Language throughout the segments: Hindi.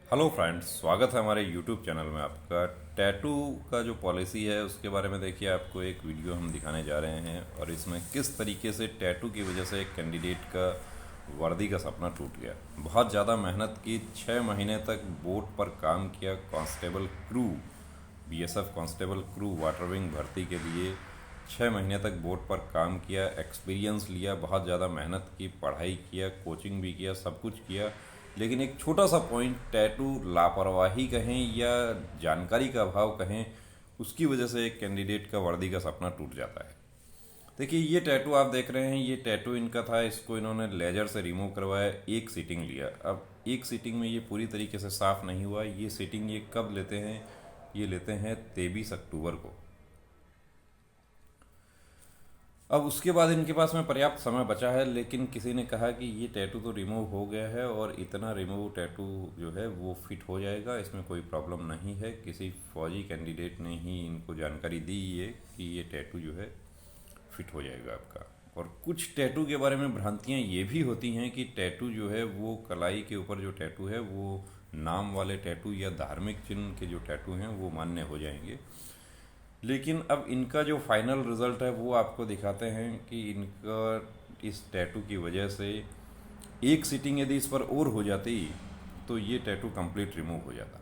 हेलो फ्रेंड्स, स्वागत है हमारे यूट्यूब चैनल में आपका। टैटू का जो पॉलिसी है उसके बारे में देखिए, आपको एक वीडियो हम दिखाने जा रहे हैं और इसमें किस तरीके से टैटू की वजह से एक कैंडिडेट का वर्दी का सपना टूट गया। बहुत ज़्यादा मेहनत की, 6 महीने तक बोट पर काम किया, constable crew, BSF constable crew water wing भर्ती के लिए 6 महीने तक बोट पर काम किया, एक्सपीरियंस लिया, बहुत ज़्यादा मेहनत की, पढ़ाई किया, कोचिंग भी किया, सब कुछ किया। लेकिन एक छोटा सा पॉइंट, टैटू लापरवाही कहें या जानकारी का अभाव कहें, उसकी वजह से एक कैंडिडेट का वर्दी का सपना टूट जाता है। देखिए, ये टैटू आप देख रहे हैं, ये टैटू इनका था, इसको इन्होंने लेजर से रिमूव करवाया, एक सीटिंग लिया। अब एक सीटिंग में ये पूरी तरीके से साफ नहीं हुआ। ये सीटिंग ये कब लेते हैं? ये लेते हैं 23 अक्टूबर को। अब उसके बाद इनके पास में पर्याप्त समय बचा है, लेकिन किसी ने कहा कि ये टैटू तो रिमूव हो गया है और इतना रिमूव टैटू जो है वो फिट हो जाएगा, इसमें कोई प्रॉब्लम नहीं है। किसी फौजी कैंडिडेट ने ही इनको जानकारी दी ये कि ये टैटू जो है फिट हो जाएगा आपका। और कुछ टैटू के बारे में भ्रांतियाँ ये भी होती हैं कि टैटू जो है वो कलाई के ऊपर जो टैटू है वो नाम वाले टैटू या धार्मिक चिन्ह के जो टैटू हैं वो मान्य हो जाएंगे। लेकिन अब इनका जो फाइनल रिजल्ट है वो आपको दिखाते हैं कि इनका इस टैटू की वजह से एक सीटिंग यदि इस पर और हो जाती तो ये टैटू कंप्लीट रिमूव हो जाता।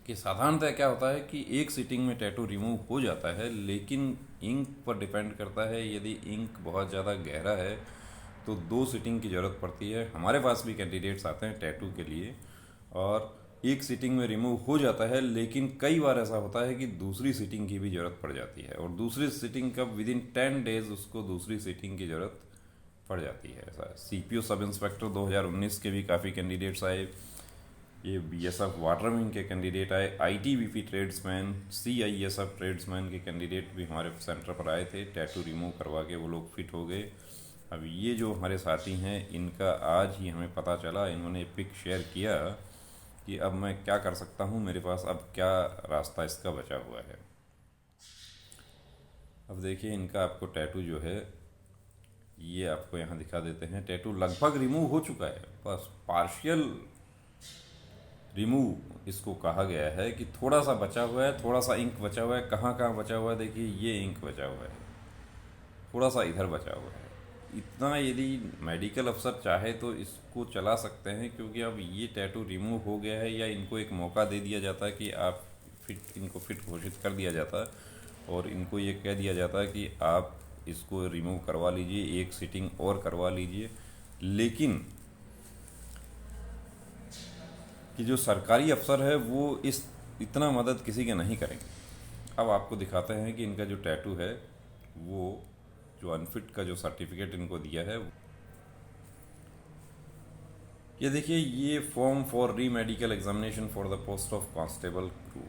कि साधारणतः क्या होता है कि एक सीटिंग में टैटू रिमूव हो जाता है, लेकिन इंक पर डिपेंड करता है। यदि इंक बहुत ज़्यादा गहरा है तो 2 सीटिंग की ज़रूरत पड़ती है। हमारे पास भी कैंडिडेट्स आते हैं टैटू के लिए और एक सीटिंग में रिमूव हो जाता है, लेकिन कई बार ऐसा होता है कि दूसरी सीटिंग की भी ज़रूरत पड़ जाती है और दूसरी सीटिंग का विदिन 10 डेज उसको दूसरी सीटिंग की ज़रूरत पड़ जाती है। ऐसा सीपीओ सब इंस्पेक्टर 2019 के भी काफ़ी कैंडिडेट्स आए, ये बीएसएफ वाटर विंग के कैंडिडेट आए, आईटीबीपी ट्रेड्समैन, सीआईएसएफ ट्रेड्समैन के कैंडिडेट भी हमारे सेंटर पर आए थे। टैटू रिमूव करवा के वो लोग फिट हो गए। अब ये जो हमारे साथी हैं, इनका आज ही हमें पता चला, इन्होंने पिक शेयर किया कि अब मैं क्या कर सकता हूँ, मेरे पास अब क्या रास्ता इसका बचा हुआ है। अब देखिए, इनका आपको टैटू जो है ये आपको यहाँ दिखा देते हैं। टैटू लगभग रिमूव हो चुका है, बस पार्शियल रिमूव इसको कहा गया है कि थोड़ा सा बचा हुआ है, थोड़ा सा इंक बचा हुआ है। कहाँ कहाँ बचा हुआ है? देखिए, ये इंक बचा हुआ है, थोड़ा सा इधर बचा हुआ है। इतना यदि मेडिकल अफसर चाहे तो इसको चला सकते हैं, क्योंकि अब ये टैटू रिमूव हो गया है, या इनको एक मौका दे दिया जाता है कि आप फिट, इनको फिट घोषित कर दिया जाता है और इनको ये कह दिया जाता है कि आप इसको रिमूव करवा लीजिए, एक सीटिंग और करवा लीजिए। लेकिन कि जो सरकारी अफसर है वो इस इतना मदद किसी के नहीं करेंगे। अब आपको दिखाते हैं कि इनका जो टैटू है वो जो अनफिट का जो सर्टिफिकेट इनको दिया है, ये देखिए, ये फॉर्म फॉर री medical examination for the post of constable crew.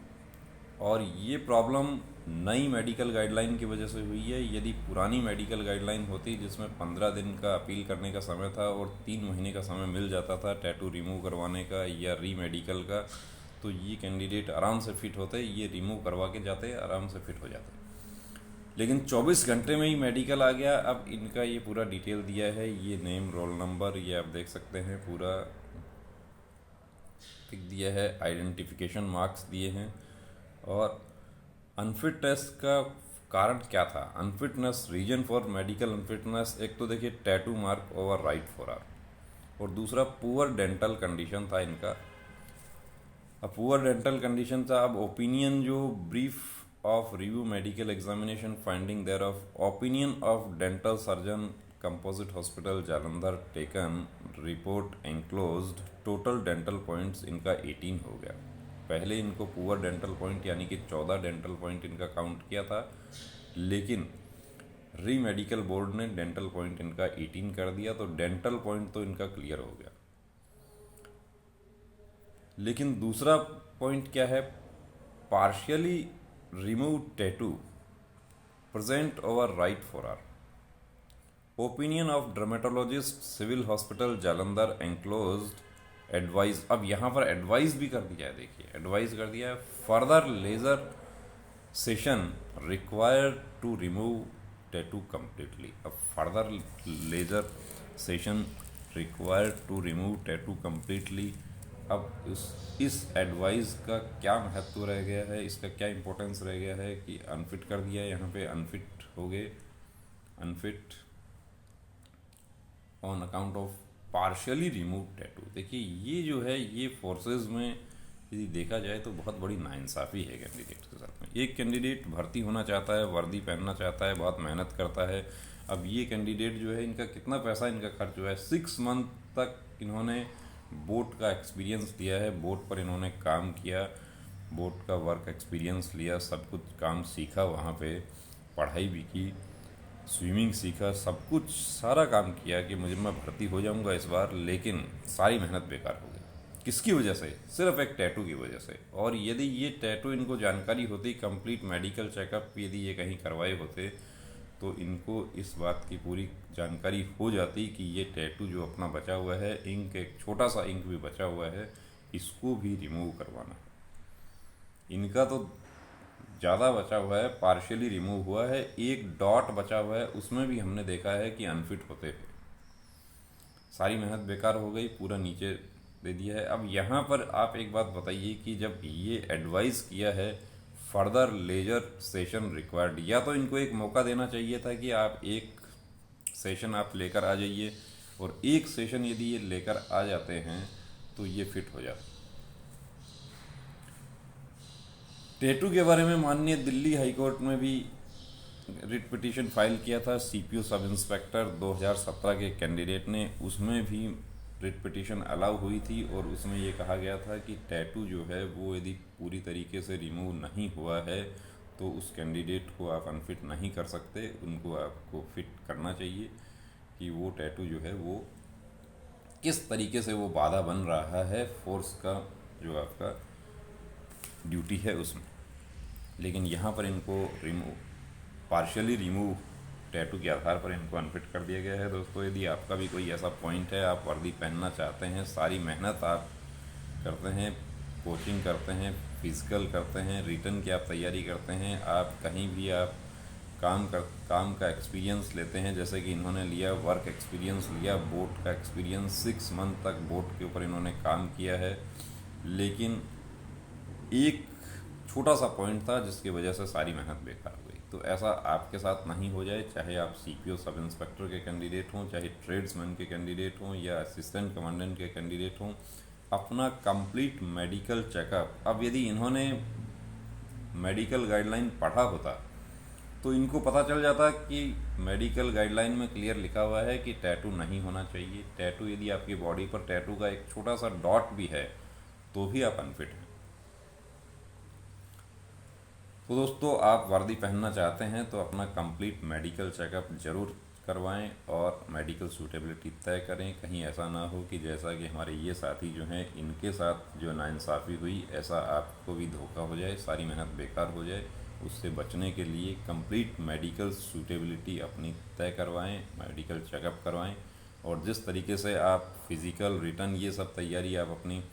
और ये प्रॉब्लम नई मेडिकल गाइडलाइन की वजह से हुई है। यदि पुरानी मेडिकल गाइडलाइन होती जिसमें 15 दिन का अपील करने का समय था और 3 महीने का समय मिल जाता था टैटू रिमूव करवाने का या री मेडिकल का, तो ये कैंडिडेट आराम से फिट होते, ये रिमूव करवा के जाते, आराम से फिट हो जाते। लेकिन 24 घंटे में ही मेडिकल आ गया। अब इनका ये पूरा डिटेल दिया है, ये नेम, रोल नंबर, ये आप देख सकते हैं, पूरा टिक दिया है, आइडेंटिफिकेशन मार्क्स दिए हैं। और अनफिटनेस का कारण क्या था? Unfitness, reason for medical unfitness, एक तो देखिए tattoo mark over right forearm, और दूसरा पुअर डेंटल कंडीशन था इनका। अब पुअर डेंटल कंडीशन था। अब ओपिनियन जो brief of review medical examination finding thereof opinion of dental surgeon composite hospital Jalandhar taken report enclosed, total dental points इनका 18 हो गया। पहले इनको पुअर डेंटल पॉइंट यानी कि 14 डेंटल पॉइंट इनका काउंट किया था, लेकिन री मेडिकल बोर्ड ने डेंटल पॉइंट इनका 18 कर दिया, तो डेंटल पॉइंट तो इनका क्लियर हो गया। लेकिन दूसरा पॉइंट क्या है? Partially remove tattoo present over right forearm, opinion of dermatologist civil hospital Jalandhar enclosed advise. अब यहाँ पर एडवाइस भी कर दिया है, देखिए एडवाइस कर दिया है, further laser session required to remove tattoo completely. अब further laser session required to remove tattoo completely, अब इस एडवाइस का क्या महत्व रह गया है, इसका क्या इम्पोर्टेंस रह गया है कि अनफिट कर दिया, यहाँ पे अनफिट हो गए, unfit on account of partially remove tattoo. देखिए ये जो है ये फोर्सेस में यदि देखा जाए तो बहुत बड़ी नाइंसाफ़ी है कैंडिडेट के साथ में। एक कैंडिडेट भर्ती होना चाहता है, वर्दी पहनना चाहता है, बहुत मेहनत करता है। अब ये कैंडिडेट जो है इनका कितना पैसा इनका खर्च हुआ है, 6 मंथ तक इन्होंने बोट का एक्सपीरियंस लिया है, बोट पर इन्होंने काम किया, बोट का वर्क एक्सपीरियंस लिया, सब कुछ काम सीखा, वहाँ पे पढ़ाई भी की, स्विमिंग सीखा, सब कुछ सारा काम किया कि मैं भर्ती हो जाऊंगा इस बार, लेकिन सारी मेहनत बेकार हो गई। किसकी वजह से? सिर्फ एक टैटू की वजह से। और यदि ये टैटू इनको जानकारी होती, कंप्लीट मेडिकल चेकअप यदि ये कहीं करवाए होते, तो इनको इस बात की पूरी जानकारी हो जाती कि ये टैटू जो अपना बचा हुआ है, इंक, एक छोटा सा इंक भी बचा हुआ है, इसको भी रिमूव करवाना है। इनका तो ज़्यादा बचा हुआ है, पार्शियली रिमूव हुआ है, एक डॉट बचा हुआ है, उसमें भी हमने देखा है कि अनफिट होते थे। सारी मेहनत बेकार हो गई, पूरा नीचे दे दिया है। अब यहाँ पर आप एक बात बताइए कि जब ये एडवाइस किया है फर्दर लेजर सेशन रिक्वायर्ड, या तो इनको एक मौका देना चाहिए था कि आप एक सेशन आप लेकर आ जाइए, और एक सेशन यदि ये लेकर आ जाते हैं तो ये फिट हो जाता। टैटू के बारे में माननीय दिल्ली हाई कोर्ट में भी रिट पिटीशन फाइल किया था सीपीओ सब इंस्पेक्टर 2017 के कैंडिडेट ने, उसमें भी रिट पिटीशन अलाउ हुई थी, और उसमें ये कहा गया था कि टैटू जो है वो यदि पूरी तरीके से रिमूव नहीं हुआ है तो उस कैंडिडेट को आप अनफिट नहीं कर सकते, उनको आपको फिट करना चाहिए कि वो टैटू जो है वो किस तरीके से वो बाधा बन रहा है फोर्स का जो आपका ड्यूटी है उसमें। लेकिन यहाँ पर इनको रिमूव, पार्शियली रिमूव टैटू के आधार पर इनको अनफिट कर दिया गया है। दोस्तों यदि आपका भी कोई ऐसा पॉइंट है, आप वर्दी पहनना चाहते हैं, सारी मेहनत आप करते हैं, कोचिंग करते हैं, फिजिकल करते हैं, रिटर्न की आप तैयारी करते हैं, आप कहीं भी आप काम का एक्सपीरियंस लेते हैं, जैसे कि इन्होंने लिया, वर्क एक्सपीरियंस लिया, बोट का एक्सपीरियंस, 6 मंथ तक बोट के ऊपर इन्होंने काम किया है, लेकिन एक छोटा सा पॉइंट था जिसकी वजह से सारी मेहनत बेकार हो गई। तो ऐसा आपके साथ नहीं हो जाए, चाहे आप सीपीओ सब इंस्पेक्टर के कैंडिडेट हों, चाहे ट्रेड्समैन के कैंडिडेट हों, या असिस्टेंट कमांडेंट के कैंडिडेट हों, अपना कंप्लीट मेडिकल चेकअप। अब यदि इन्होंने मेडिकल गाइडलाइन पढ़ा होता तो इनको पता चल जाता कि मेडिकल गाइडलाइन में क्लियर लिखा हुआ है कि टैटू नहीं होना चाहिए। टैटू, यदि आपकी बॉडी पर टैटू का एक छोटा सा डॉट भी है तो भी आप अनफिट हैं। तो दोस्तों, आप वर्दी पहनना चाहते हैं तो अपना कंप्लीट मेडिकल चेकअप ज़रूर करवाएं और मेडिकल सूटेबिलिटी तय करें। कहीं ऐसा ना हो कि जैसा कि हमारे ये साथी जो हैं इनके साथ जो नाइंसाफ़ी हुई, ऐसा आपको भी धोखा हो जाए, सारी मेहनत बेकार हो जाए। उससे बचने के लिए कंप्लीट मेडिकल सूटेबिलिटी अपनी तय करवाएं, मेडिकल चेकअप करवाएं, और जिस तरीके से आप फिज़िकल, रिटर्न, ये सब तैयारी आप अपनी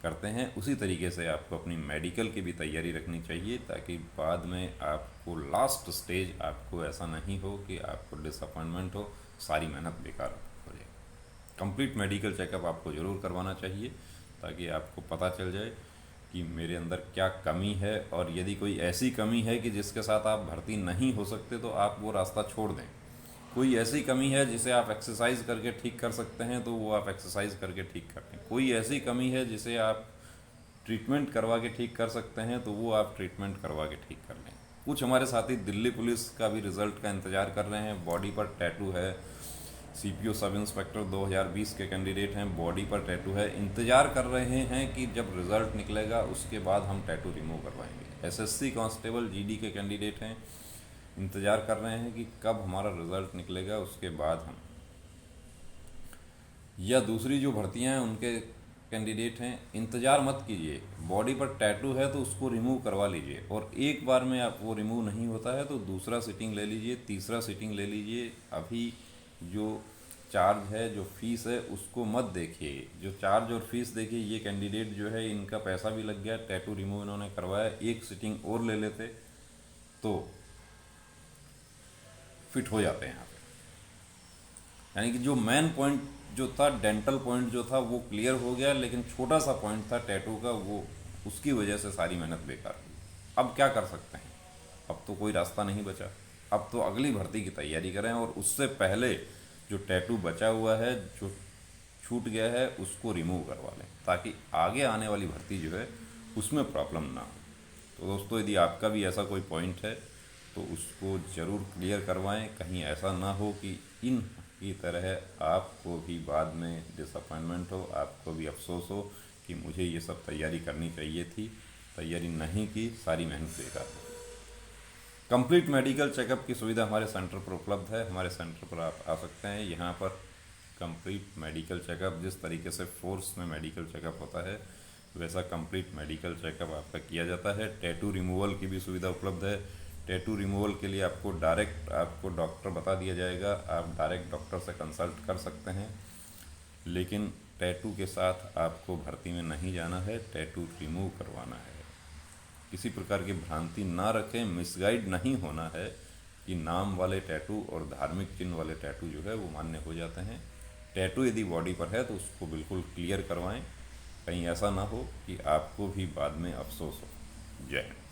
करते हैं, उसी तरीके से आपको अपनी मेडिकल की भी तैयारी रखनी चाहिए, ताकि बाद में आपको लास्ट स्टेज आपको ऐसा नहीं हो कि आपको डिसअपॉइंटमेंट हो, सारी मेहनत बेकार हो जाए। कंप्लीट मेडिकल चेकअप आपको ज़रूर करवाना चाहिए ताकि आपको पता चल जाए कि मेरे अंदर क्या कमी है, और यदि कोई ऐसी कमी है कि जिसके साथ आप भर्ती नहीं हो सकते तो आप वो रास्ता छोड़ दें। कोई ऐसी कमी है जिसे आप एक्सरसाइज करके ठीक कर सकते हैं तो वो आप एक्सरसाइज करके ठीक कर लें। कोई ऐसी कमी है जिसे आप ट्रीटमेंट करवा के ठीक कर सकते हैं तो वो आप ट्रीटमेंट करवा के ठीक कर लें। कुछ हमारे साथी दिल्ली पुलिस का भी रिज़ल्ट का इंतज़ार कर रहे हैं, बॉडी पर टैटू है, सीपीओ सब इंस्पेक्टर 2020 के कैंडिडेट हैं, बॉडी पर टैटू है, इंतज़ार कर रहे हैं कि जब रिज़ल्ट निकलेगा उसके बाद हम टैटू रिमूव करवाएंगे। एसएससी कांस्टेबल जीडी के कैंडिडेट हैं, इंतज़ार कर रहे हैं कि कब हमारा रिज़ल्ट निकलेगा उसके बाद हम, या दूसरी जो भर्तियां हैं उनके कैंडिडेट हैं, इंतज़ार मत कीजिए। बॉडी पर टैटू है तो उसको रिमूव करवा लीजिए, और एक बार में आप वो रिमूव नहीं होता है तो दूसरा सिटिंग ले लीजिए, तीसरा सिटिंग ले लीजिए। अभी जो चार्ज है, जो फीस है, उसको मत देखिए। जो चार्ज और फीस देखिए, ये कैंडिडेट जो है इनका पैसा भी लग गया, टैटू रिमूव इन्होंने करवाया, एक सिटिंग और ले लेते तो फिट हो जाते हैं यहाँ पे। यानी कि जो मेन पॉइंट जो था डेंटल पॉइंट जो था वो क्लियर हो गया, लेकिन छोटा सा पॉइंट था टैटू का, वो उसकी वजह से सारी मेहनत बेकार हुई। अब क्या कर सकते हैं? अब तो कोई रास्ता नहीं बचा। अब तो अगली भर्ती की तैयारी करें और उससे पहले जो टैटू बचा हुआ है, जो छूट गया है, उसको रिमूव करवा लें, ताकि आगे आने वाली भर्ती जो है उसमें प्रॉब्लम ना हो। तो दोस्तों, यदि आपका भी ऐसा कोई पॉइंट है तो उसको ज़रूर क्लियर करवाएं। कहीं ऐसा ना हो कि इन की तरह आपको भी बाद में डिसअपॉइंटमेंट हो, आपको भी अफसोस हो कि मुझे ये सब तैयारी करनी चाहिए थी, तैयारी नहीं की, सारी मेहनत बेकार हो। कंप्लीट मेडिकल चेकअप की सुविधा हमारे सेंटर पर उपलब्ध है। हमारे सेंटर पर आप आ सकते हैं। यहाँ पर कंप्लीट मेडिकल चेकअप, जिस तरीके से फोर्स में मेडिकल चेकअप होता है, वैसा कंप्लीट मेडिकल चेकअप आपका किया जाता है। टैटू रिमूवल की भी सुविधा उपलब्ध है। टैटू रिमूवल के लिए आपको डॉक्टर बता दिया जाएगा, आप डायरेक्ट डॉक्टर से कंसल्ट कर सकते हैं। लेकिन टैटू के साथ आपको भर्ती में नहीं जाना है, टैटू रिमूव करवाना है। किसी प्रकार की भ्रांति ना रखें, मिसगाइड नहीं होना है कि नाम वाले टैटू और धार्मिक चिन्ह वाले टैटू जो है वो मान्य हो जाते हैं। टैटू यदि बॉडी पर है तो उसको बिल्कुल क्लियर करवाएं, कहीं ऐसा ना हो कि आपको भी बाद में अफसोस हो। जय हिंद।